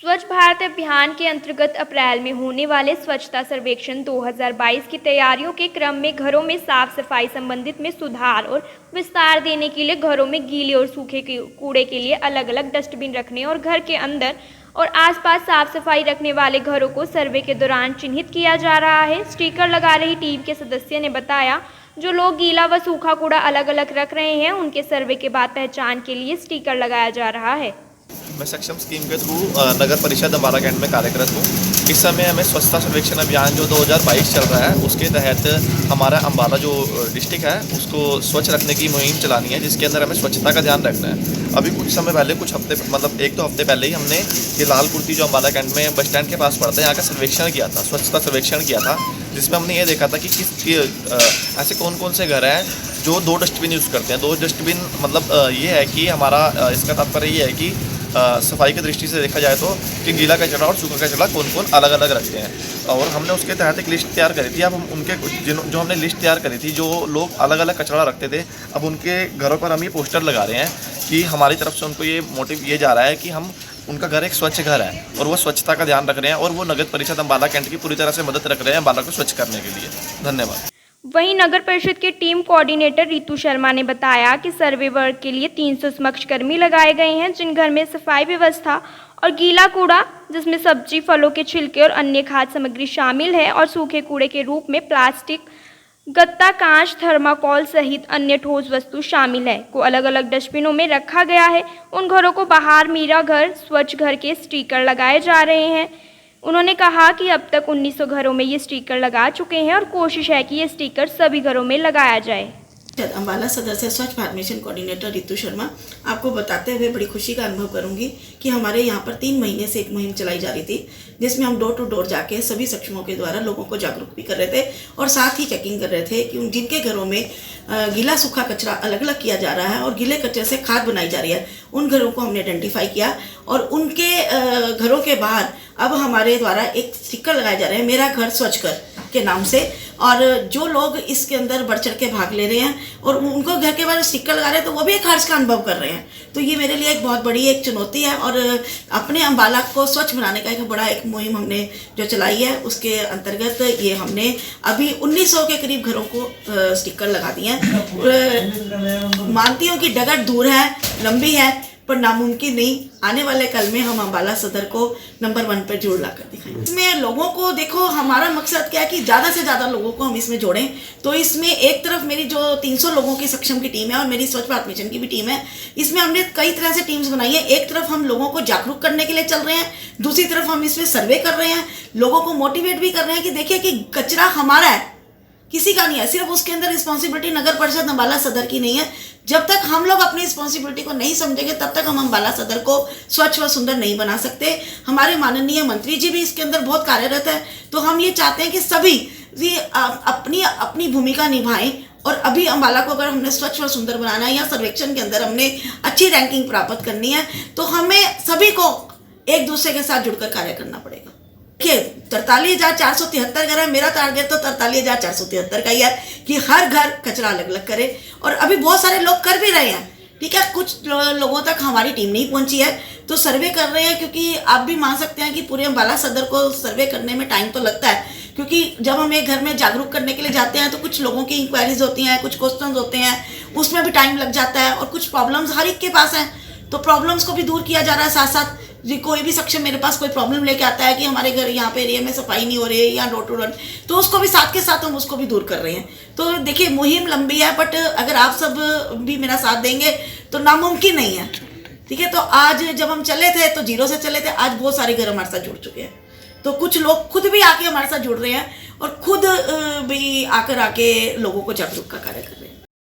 स्वच्छ भारत अभियान के अंतर्गत अप्रैल में होने वाले स्वच्छता सर्वेक्षण 2022 की तैयारियों के क्रम में घरों में साफ सफाई संबंधित में सुधार और विस्तार देने के लिए घरों में गीले और सूखे कूड़े के लिए अलग अलग डस्टबिन रखने और घर के अंदर और आसपास साफ सफाई रखने वाले घरों को सर्वे के दौरान चिन्हित किया जा रहा है। स्टिकर लगा रही टीम के सदस्य ने बताया, जो लोग गीला व सूखा कूड़ा अलग अलग रख रहे हैं उनके सर्वे के बाद पहचान के लिए स्टिकर लगाया जा रहा है। मैं सक्षम स्कीम के थ्रू नगर परिषद अम्बाला कैंट में कार्यरत हूँ। इस समय हमें स्वच्छता सर्वेक्षण अभियान जो 2022 चल रहा है उसके तहत हमारा अम्बाला जो डिस्ट्रिक्ट है उसको स्वच्छ रखने की मुहिम चलानी है, जिसके अंदर हमें स्वच्छता का ध्यान रखना है। अभी कुछ समय पहले, कुछ हफ्ते मतलब 1-2 हफ्ते पहले ही हमने ये लाल कुर्ती जो अम्बाला कैंट में बस स्टैंड के पास पड़ता है यहाँ का सर्वेक्षण किया था, स्वच्छता सर्वेक्षण किया था, जिसमें हमने ये देखा था कि ऐसे कौन कौन से घर हैं जो 2 डस्टबिन यूज़ करते हैं। 2 डस्टबिन मतलब ये है कि हमारा इसका तात्पर्य ये है कि सफाई की दृष्टि से देखा जाए तो कि गीला कचरा और सूखा कचरा कौन कौन अलग अलग रखते हैं। और हमने उसके तहत एक लिस्ट तैयार करी थी। अब हम उनके जो हमने लिस्ट तैयार करी थी, जो लोग अलग अलग कचरा रखते थे, अब उनके घरों पर हम ये पोस्टर लगा रहे हैं कि हमारी तरफ से उनको ये मोटिव ये जा रहा है कि हम उनका घर एक स्वच्छ घर है और वो स्वच्छता का ध्यान रख रहे हैं और वो नगर परिषद अम्बाला कैंट की पूरी तरह से मदद रख रहे हैं अम्बाला को स्वच्छ करने के लिए। धन्यवाद। वहीं नगर परिषद के टीम कोऑर्डिनेटर रितु शर्मा ने बताया कि सर्वे वर्क के लिए 300 समक्षकर्मी लगाए गए हैं, जिन घर में सफाई व्यवस्था और गीला कूड़ा जिसमें सब्जी, फलों के छिलके और अन्य खाद्य सामग्री शामिल है और सूखे कूड़े के रूप में प्लास्टिक, गत्ता, कांच, थर्माकोल सहित अन्य ठोस वस्तु शामिल है को अलग अलग डस्टबिनों में रखा गया है। उन घरों को बाहर मेरा घर, स्वच्छ घर के स्टिकर लगाए जा रहे हैं। उन्होंने कहा कि अब तक 1900 घरों में ये स्टिकर लगा चुके हैं और कोशिश है कि ये स्टिकर सभी घरों में लगाया जाए। अम्बाला सदर से स्वच्छ भारत मिशन कोऑर्डिनेटर रितु शर्मा आपको बताते हुए बड़ी खुशी का अनुभव करूंगी कि हमारे यहाँ पर 3 महीने से एक मुहिम चलाई जा रही थी, जिसमें हम डोर टू डोर जाके सभी सक्षमों के द्वारा लोगों को जागरूक भी कर रहे थे और साथ ही चेकिंग कर रहे थे कि जिनके घरों में गीला सूखा कचरा अलग अलग किया जा रहा है और गीले कचरे से खाद बनाई जा रही है, उन घरों को हमने आइडेंटिफाई किया और उनके घरों के बाहर अब हमारे द्वारा एक स्टिकर लगाए जा रहे हैं, मेरा घर स्वच्छ घर के नाम से। और जो लोग इसके अंदर बढ़ चढ़ के भाग ले रहे हैं और उनको घर के बाहर स्टिकर लगा रहे हैं तो वो भी एक हर्ष का अनुभव कर रहे हैं। तो ये मेरे लिए एक बहुत बड़ी एक चुनौती है और अपने अम्बाला को स्वच्छ बनाने का एक बड़ा एक मुहिम हमने जो चलाई है, उसके अंतर्गत ये हमने अभी 1900 के करीब घरों को स्टिकर लगा दिए हैं। मानती हूँ कि डगर दूर है, लंबी है, पर नामुमकिन नहीं। आने वाले कल में हम अम्बाला सदर को नंबर 1 पर जोड़ लाकर दिखाएंगे। इसमें लोगों को देखो, हमारा मकसद क्या है कि ज़्यादा से ज़्यादा लोगों को हम इसमें जोड़ें। तो इसमें एक तरफ मेरी जो 300 लोगों की सक्षम की टीम है और मेरी स्वच्छ भारत मिशन की भी टीम है, इसमें हमने कई तरह से टीम्स बनाई है। एक तरफ हम लोगों को जागरूक करने के लिए चल रहे हैं, दूसरी तरफ हम इसमें सर्वे कर रहे हैं, लोगों को मोटिवेट भी कर रहे हैं कि देखिए कि कचरा हमारा है, किसी का नहीं है। सिर्फ उसके अंदर रिस्पॉन्सिबिलिटी नगर परिषद अम्बाला सदर की नहीं है। जब तक हम लोग अपनी रिस्पॉन्सिबिलिटी को नहीं समझेंगे तब तक हम अम्बाला सदर को स्वच्छ व सुंदर नहीं बना सकते। हमारे माननीय मंत्री जी भी इसके अंदर बहुत कार्यरत है। तो हम ये चाहते हैं कि सभी अपनी अपनी भूमिका निभाएं और अभी अम्बाला को अगर हमने स्वच्छ व सुंदर बनाना है या सर्वेक्षण के अंदर हमने अच्छी रैंकिंग प्राप्त करनी है तो हमें सभी को एक दूसरे के साथ जुड़कर कार्य करना पड़ेगा। देखिए 43,473 घर है, मेरा टारगेट तो 43,473 का ही है कि हर घर कचरा अलग अलग करे और अभी बहुत सारे लोग कर भी रहे हैं। ठीक है, कुछ लोगों तक हमारी टीम नहीं पहुंची है तो सर्वे कर रहे हैं, क्योंकि आप भी मान सकते हैं कि पूरे अम्बाला सदर को सर्वे करने में टाइम तो लगता है, क्योंकि जब हम एक घर में जागरूक करने के लिए जाते हैं तो कुछ लोगों की इंक्वायरीज होती हैं, कुछ क्वेश्चंस होते हैं, उसमें भी टाइम लग जाता है और कुछ प्रॉब्लम्स हर एक के पास हैं, तो प्रॉब्लम्स को भी दूर किया जा रहा है। साथ साथ जी कोई भी सक्षम मेरे पास कोई प्रॉब्लम लेके आता है कि हमारे घर यहाँ पे एरिया में सफाई नहीं हो रही है या डोर टू डोर, तो उसको भी साथ के साथ हम उसको भी दूर कर रहे हैं। तो देखिए मुहिम लंबी है, बट अगर आप सब भी मेरा साथ देंगे तो नामुमकिन नहीं है। ठीक है, तो आज जब हम चले थे तो 0 से चले थे, आज बहुत सारे घर हमारे साथ जुड़ चुके हैं। तो कुछ लोग खुद भी आके हमारे साथ जुड़ रहे हैं और खुद भी आके लोगों को जागरूक का कार्य कर रहे हैं।